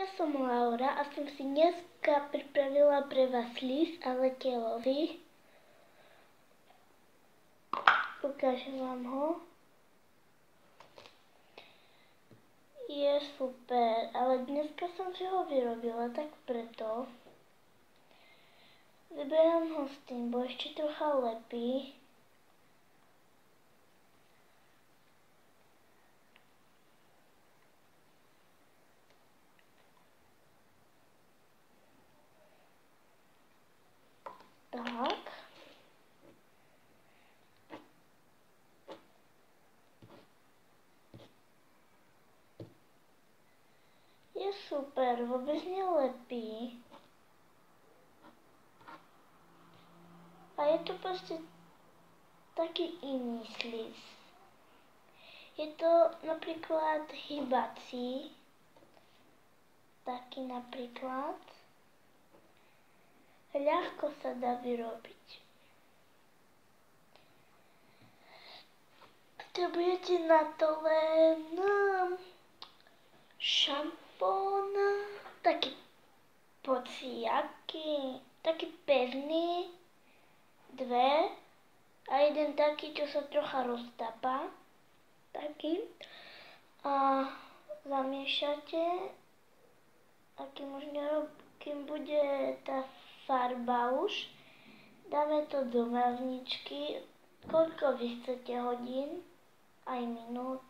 Ja som Laura a som si dneska pripravila pre vás list a letielový. Ukážem vám ho. Je super, ale dneska som si ho vyrobila, tak preto vyberám ho s tým, bo ešte trocha lepí. Tak. Je super, vôbec nelepí. A je to proste taký iný slis. Je to napríklad hýbací. Taký napríklad. Ľahko sa dá vyrobiť. Potrebujete na to len šampón, taký pociaky, taký pevný, dve a jeden taký, čo sa trocha roztápa, taký. A zamiešate a kým bude tá farba už, dáme to do mrazničky, koľko vy chcete hodín, aj minút,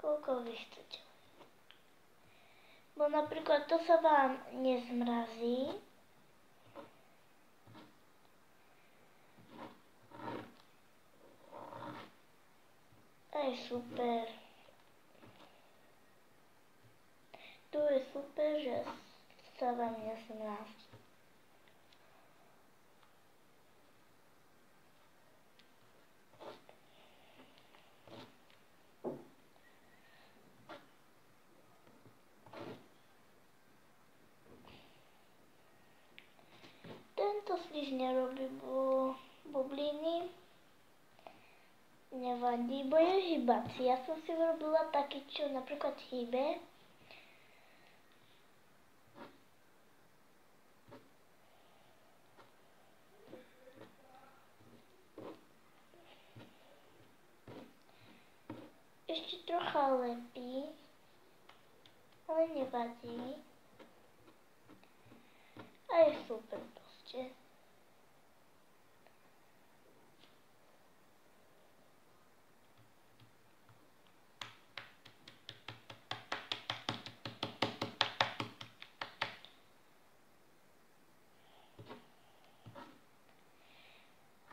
koľko vy chcete. Bo napríklad to sa vám nezmrazí, aj super. Tu je super, že sa vám nezmrazí. Tento sliž nerobí bubliny. Nevadí, bo je hýbací. Ja som si vyrobila taký, čo napríklad hýbe. Ešte trocha lepí, ale nevadí. A je super proste.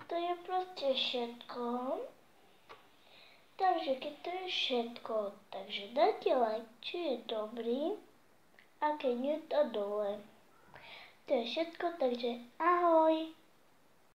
To je proste všetko. Takže keď to je všetko, takže dajte like, či je dobrý a keď nie, to dole. To je všetko, takže ahoj.